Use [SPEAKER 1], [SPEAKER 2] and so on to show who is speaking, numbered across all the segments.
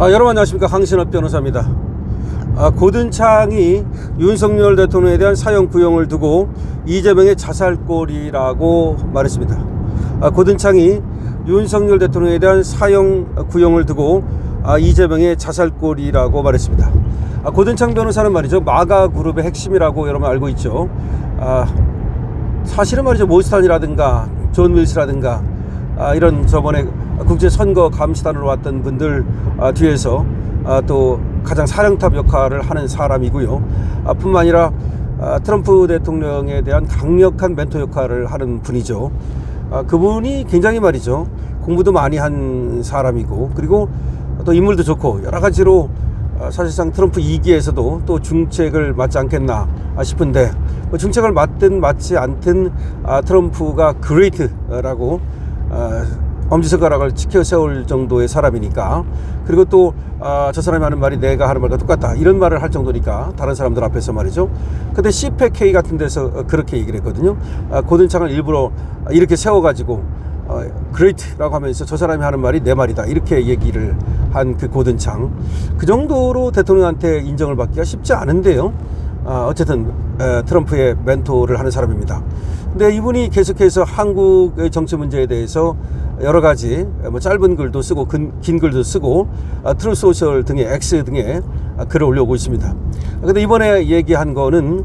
[SPEAKER 1] 여러분 안녕하십니까. 강신업 변호사입니다. 고든창이 윤석열 대통령에 대한 사형 구형을 두고 이재명의 자살골이라고 말했습니다. 고든창이 윤석열 대통령에 대한 사형 구형을 두고 이재명의 자살골이라고 말했습니다. 고든창 변호사는 말이죠, 마가 그룹의 핵심이라고 여러분 알고 있죠. 사실은 말이죠, 모스탄이라든가 존 밀스라든가 이런 저번에 국제선거 감시단으로 왔던 분들 뒤에서 또 가장 사령탑 역할을 하는 사람이고요. 뿐만 아니라 트럼프 대통령에 대한 강력한 멘토 역할을 하는 분이죠. 그분이 굉장히 말이죠, 공부도 많이 한 사람이고, 그리고 또 인물도 좋고 여러 가지로 사실상 트럼프 2기에서도 또 중책을 맡지 않겠나 싶은데, 중책을 맡든 맡지 않든 트럼프가 그레이트라고 엄지손가락을 치켜 세울 정도의 사람이니까, 그리고 또 저 사람이 하는 말이 내가 하는 말과 똑같다 이런 말을 할 정도니까 다른 사람들 앞에서 말이죠. 근데 CPAK 같은 데서 그렇게 얘기를 했거든요. 고든창을 일부러 이렇게 세워가지고 그레이트라고 하면서 저 사람이 하는 말이 내 말이다 이렇게 얘기를 한 그 고든창, 그 정도로 대통령한테 인정을 받기가 쉽지 않은데요. 어쨌든 트럼프의 멘토를 하는 사람입니다. 근데 이분이 계속해서 한국의 정치 문제에 대해서 여러 가지 짧은 글도 쓰고 긴 글도 쓰고 트루소셜 등의 X 등에 글을 올려오고 있습니다. 근데 이번에 얘기한 거는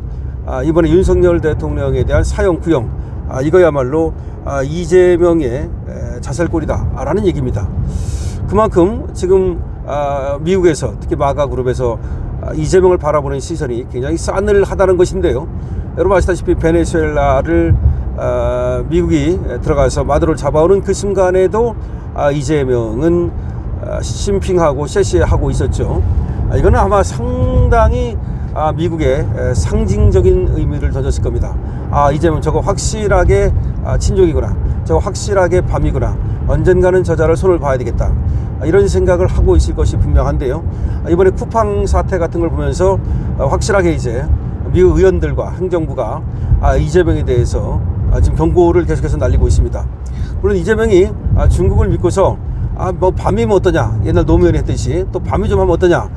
[SPEAKER 1] 이번에 윤석열 대통령에 대한 사형 구형, 이거야말로 이재명의 자살골이다 라는 얘기입니다. 그만큼 지금 미국에서, 특히 마가 그룹에서 이재명을 바라보는 시선이 굉장히 싸늘하다는 것인데요. 여러분 아시다시피 베네수엘라를 미국이 들어가서 마두로를 잡아오는 그 순간에도 이재명은 심핑하고 셰시하고 있었죠. 이거는 아마 상당히 미국의 상징적인 의미를 던졌을 겁니다. 이재명 저거 확실하게 친족이구나, 저거 확실하게 밤이구나, 언젠가는 저자를 손을 봐야 되겠다, 이런 생각을 하고 있을 것이 분명한데요. 이번에 쿠팡 사태 같은 걸 보면서 확실하게 이제 미국 의원들과 행정부가 이재명에 대해서 지금 경고를 계속해서 날리고 있습니다. 물론 이재명이 중국을 믿고서 뭐 밤이면 어떠냐, 옛날 노무현이 했듯이 또 밤이 좀 하면 어떠냐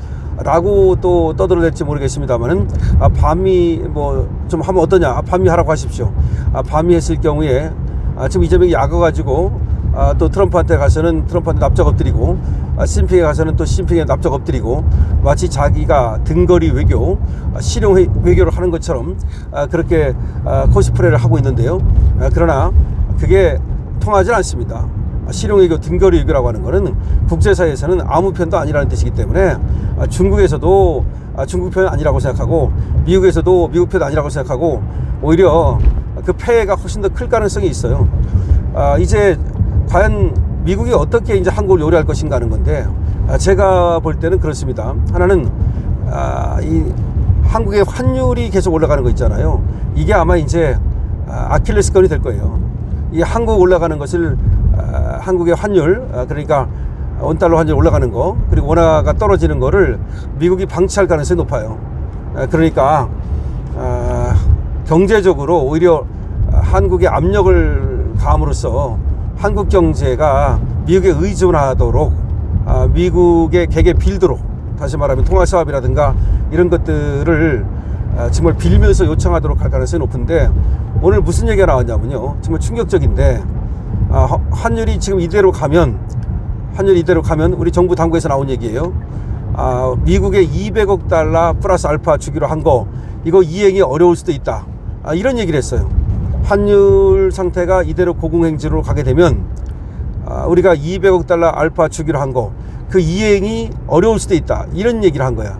[SPEAKER 1] 라고 또 떠들어댈지 모르겠습니다만은 밤이 뭐 좀 하면 어떠냐, 밤이 하라고 하십시오. 밤이 했을 경우에 지금 이재명이 약어가지고 또 트럼프한테 가서는 트럼프한테 납작 엎드리고, 시진핑에 가서는 또 시진핑에 납작 엎드리고, 마치 자기가 등거리 외교, 실용 외교를 하는 것처럼 그렇게 코스프레를 하고 있는데요. 그러나 그게 통하지 않습니다. 실용 외교, 등거리 외교라고 하는 것은 국제사회에서는 아무 편도 아니라는 뜻이기 때문에 중국에서도 중국 편 아니라고 생각하고, 미국에서도 미국 편 아니라고 생각하고, 오히려 그 폐해가 훨씬 더 클 가능성이 있어요. 이제 과연 미국이 어떻게 이제 한국을 요리할 것인가 하는 건데, 제가 볼 때는 그렇습니다. 하나는 이 한국의 환율이 계속 올라가는 거 있잖아요. 이게 아마 이제 아킬레스건이 될 거예요. 이 한국 올라가는 것을 한국의 환율, 그러니까 원달러 환율 올라가는 거, 그리고 원화가 떨어지는 거를 미국이 방치할 가능성이 높아요. 그러니까 경제적으로 오히려 한국에 압력을 가함으로써 한국 경제가 미국에 의존하도록, 미국의 객에 빌도록, 다시 말하면 통화사업이라든가 이런 것들을 정말 빌면서 요청하도록 할 가능성이 높은데, 오늘 무슨 얘기가 나왔냐면요, 정말 충격적인데, 환율이 지금 이대로 가면 우리 정부 당국에서 나온 얘기예요. 미국의 200억 달러 플러스 알파 주기로 한 거, 이거 이행이 어려울 수도 있다, 이런 얘기를 했어요. 환율 상태가 이대로 고공행진으로 가게 되면 우리가 200억 달러 알파 주기로 한 거, 그 이행이 어려울 수도 있다, 이런 얘기를 한 거야.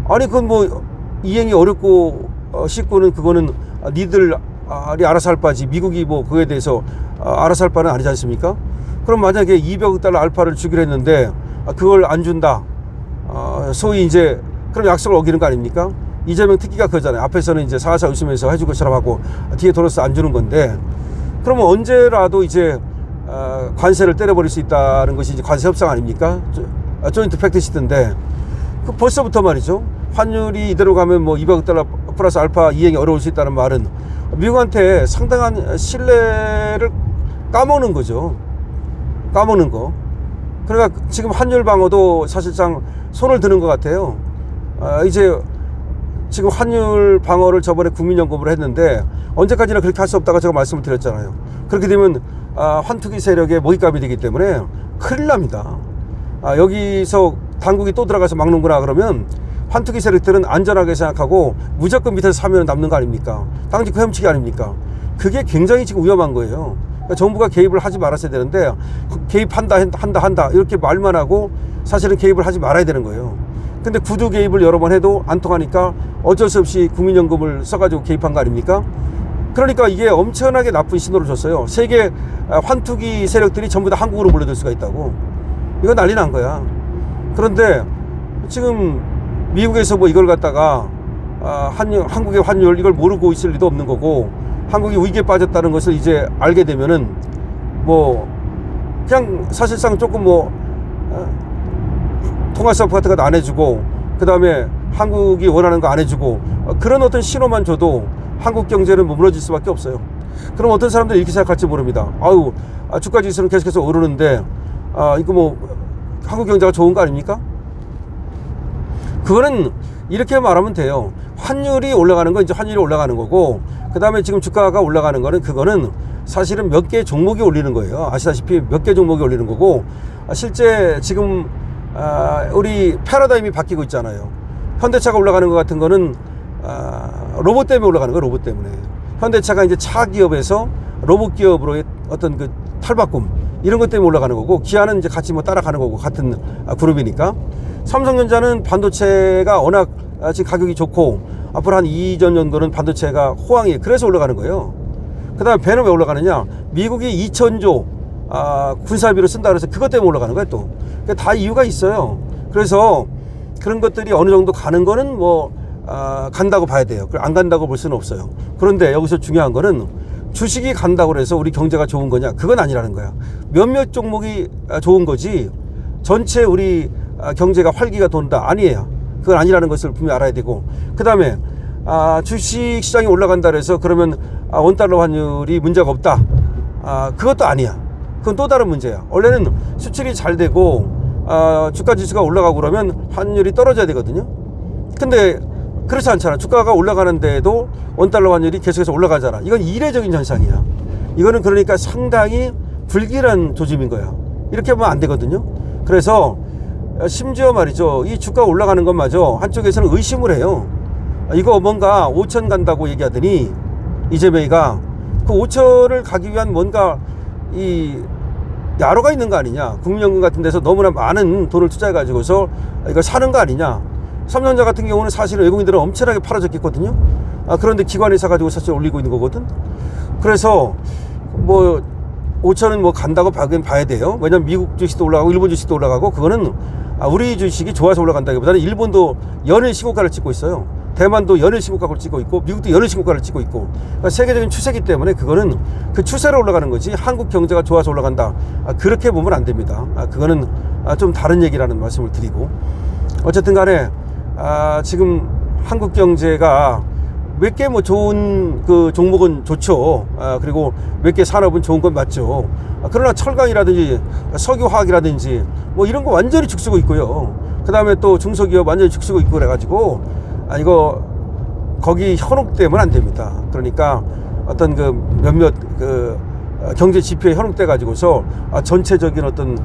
[SPEAKER 1] 아니 그건 뭐 이행이 어렵고 쉽고는 그거는 니들이 알아서 할 바지, 미국이 뭐 그거에 대해서 알아서 할 바는 아니지 않습니까? 그럼 만약에 200억 달러 알파를 주기로 했는데 그걸 안 준다, 소위 이제 그럼 약속을 어기는 거 아닙니까? 이재명 특기가 그거잖아요. 앞에서는 이제 사사 웃으면서 해줄 것처럼 하고 뒤에 돌아서 안 주는 건데, 그러면 언제라도 이제 관세를 때려버릴 수 있다는 것이 이제 관세 협상 아닙니까? 조인트 팩트시트인데, 그 벌써부터 말이죠, 환율이 이대로 가면 뭐 200억 달러 플러스 알파 이행이 어려울 수 있다는 말은 미국한테 상당한 신뢰를 까먹는 거죠. 까먹는 거. 그러니까 지금 환율 방어도 사실상 손을 드는 것 같아요. 이제 지금 환율 방어를 저번에 국민연금으로 했는데 언제까지나 그렇게 할 수 없다고 제가 말씀을 드렸잖아요. 그렇게 되면 환투기 세력의 먹잇감이 되기 때문에 큰일 납니다. 여기서 당국이 또 들어가서 막는구나 그러면 환투기 세력들은 안전하게 생각하고 무조건 밑에서 사면 남는 거 아닙니까? 땅짓고 헤엄치기 아닙니까? 그게 굉장히 지금 위험한 거예요. 그러니까 정부가 개입을 하지 말았어야 되는데 개입한다 한다 이렇게 말만 하고 사실은 개입을 하지 말아야 되는 거예요. 근데 구두 개입을 여러 번 해도 안 통하니까 어쩔 수 없이 국민연금을 써가지고 개입한 거 아닙니까? 그러니까 이게 엄청나게 나쁜 신호를 줬어요. 세계 환투기 세력들이 전부 다 한국으로 몰려들 수가 있다고. 이거 난리 난 거야. 그런데 지금 미국에서 뭐 이걸 갖다가 한국의 환율 이걸 모르고 있을 리도 없는 거고, 한국이 위기에 빠졌다는 것을 이제 알게 되면은 뭐 그냥 사실상 조금 뭐 통화사업 같은 거 안 해주고, 그 다음에 한국이 원하는 거 안 해주고, 그런 어떤 신호만 줘도 한국 경제는 무너질 수밖에 없어요. 그럼 어떤 사람들이 이렇게 생각할지 모릅니다. 아유, 주가 지수는 계속해서 오르는데 이거 뭐 한국 경제가 좋은 거 아닙니까? 그거는 이렇게 말하면 돼요. 환율이 올라가는 건 이제 환율이 올라가는 거고, 그 다음에 지금 주가가 올라가는 거는 그거는 사실은 몇 개 종목이 올리는 거예요. 아시다시피 몇 개 종목이 올리는 거고, 실제 지금 우리 패러다임이 바뀌고 있잖아요. 현대차가 올라가는 것 같은 거는 로봇 때문에 올라가는 거예요. 로봇 때문에. 현대차가 이제 차 기업에서 로봇 기업으로의 어떤 그 탈바꿈 이런 것 때문에 올라가는 거고, 기아는 이제 같이 뭐 따라가는 거고, 같은 그룹이니까. 삼성전자는 반도체가 워낙 지금 가격이 좋고 앞으로 한 2년 정도는 반도체가 호황이에요. 그래서 올라가는 거예요. 그 다음에 배는 왜 올라가느냐, 미국이 2,000조 군사비로 쓴다 그래서 그것 때문에 올라가는 거예요. 또 다 이유가 있어요. 그래서 그런 것들이 어느 정도 가는 거는 뭐 간다고 봐야 돼요. 안 간다고 볼 수는 없어요. 그런데 여기서 중요한 거는 주식이 간다고 해서 우리 경제가 좋은 거냐, 그건 아니라는 거야. 몇몇 종목이 좋은 거지 전체 우리 경제가 활기가 돈다, 아니에요. 그건 아니라는 것을 분명히 알아야 되고, 그 다음에 주식 시장이 올라간다 그래서 그러면 원달러 환율이 문제가 없다, 그것도 아니야. 그건 또 다른 문제야. 원래는 수출이 잘 되고 주가 지수가 올라가고 그러면 환율이 떨어져야 되거든요. 근데 그렇지 않잖아. 주가가 올라가는데도 원달러 환율이 계속해서 올라가잖아. 이건 이례적인 현상이야. 이거는 그러니까 상당히 불길한 조짐인 거야. 이렇게 보면 안 되거든요. 그래서 심지어 말이죠, 이 주가 올라가는 것마저 한쪽에서는 의심을 해요. 이거 뭔가 5천 간다고 얘기하더니 이재명이가 그 5천을 가기 위한 뭔가 이 야로가 있는 거 아니냐, 국민연금 같은 데서 너무나 많은 돈을 투자해 가지고서 이거 사는 거 아니냐. 삼성전자 같은 경우는 사실은 외국인들은 엄청나게 팔아줬겠거든요. 그런데 기관이 사가지고 사실 올리고 있는 거거든. 그래서 뭐 5천은 뭐 간다고 봐야 돼요. 왜냐면 미국 주식도 올라가고 일본 주식도 올라가고, 그거는 우리 주식이 좋아서 올라간다기보다는 일본도 연일 신고가를 찍고 있어요. 대만도 연일 신고가를 찍고 있고, 미국도 연일 신고가를 찍고 있고, 그러니까 세계적인 추세이기 때문에 그거는 그 추세로 올라가는 거지 한국 경제가 좋아서 올라간다, 그렇게 보면 안 됩니다. 그거는 좀 다른 얘기라는 말씀을 드리고, 어쨌든 간에 지금 한국 경제가 몇 개 뭐 좋은 그 종목은 좋죠. 그리고 몇 개 산업은 좋은 건 맞죠. 그러나 철강이라든지 석유화학이라든지 뭐 이런 거 완전히 죽쓰고 있고요. 그 다음에 또 중소기업 완전히 죽쓰고 있고 그래가지고 이거 거기 현혹되면 안 됩니다. 그러니까 어떤 그 몇몇 그 경제 지표에 현혹돼 가지고서 전체적인 어떤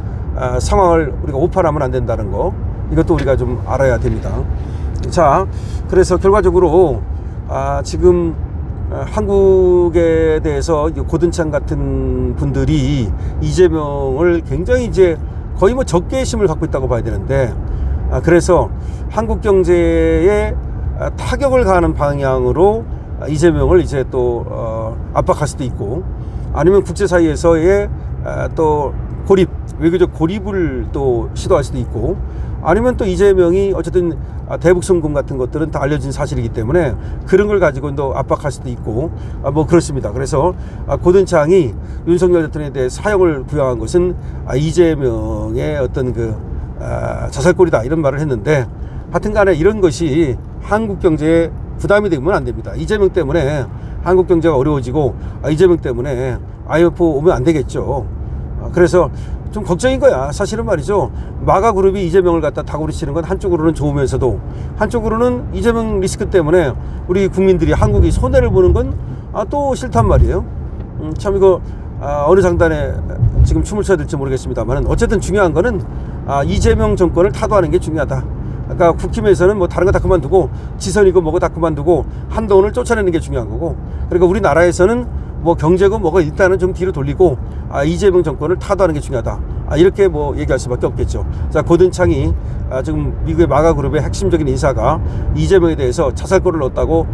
[SPEAKER 1] 상황을 우리가 오판하면 안 된다는 거, 이것도 우리가 좀 알아야 됩니다. 자, 그래서 결과적으로 지금 한국에 대해서 고든창 같은 분들이 이재명을 굉장히 이제 거의 뭐 적개심을 갖고 있다고 봐야 되는데, 그래서 한국 경제에 타격을 가하는 방향으로 이재명을 이제 또 압박할 수도 있고, 아니면 국제사회에서의 또 고립, 외교적 고립을 또 시도할 수도 있고, 아니면 또 이재명이 어쨌든 대북송금 같은 것들은 다 알려진 사실이기 때문에 그런 걸 가지고 또 압박할 수도 있고, 뭐 그렇습니다. 그래서 고든창이 윤석열 대통령에 대해 사형을 부여한 것은 이재명의 어떤 그 자살골이다, 이런 말을 했는데, 하여튼 간에 이런 것이 한국 경제에 부담이 되면 안 됩니다. 이재명 때문에 한국 경제가 어려워지고 이재명 때문에 IMF 오면 안 되겠죠. 그래서 좀 걱정인 거야. 사실은 말이죠. 마가 그룹이 이재명을 갖다 다구리 치는 건 한쪽으로는 좋으면서도 한쪽으로는 이재명 리스크 때문에 우리 국민들이 한국이 손해를 보는 건 또 싫단 말이에요. 참 이거 어느 장단에 지금 춤을 춰야 될지 모르겠습니다만 어쨌든 중요한 거는 이재명 정권을 타도하는 게 중요하다. 그러니까 국힘에서는 뭐 다른 거 다 그만두고 지선이고 뭐고 다 그만두고 한동훈을 쫓아내는 게 중요한 거고, 그러니까 우리나라에서는 뭐 경제고 뭐고 일단은 좀 뒤로 돌리고 이재명 정권을 타도하는 게 중요하다. 이렇게 뭐 얘기할 수밖에 없겠죠. 자, 고든창이 지금 미국의 마가 그룹의 핵심적인 인사가 이재명에 대해서 자살골을 넣었다고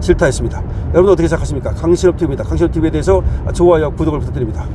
[SPEAKER 1] 질타했습니다. 여러분 어떻게 생각하십니까? 강신업 TV입니다. 강신업 TV에 대해서 좋아요, 구독을 부탁드립니다.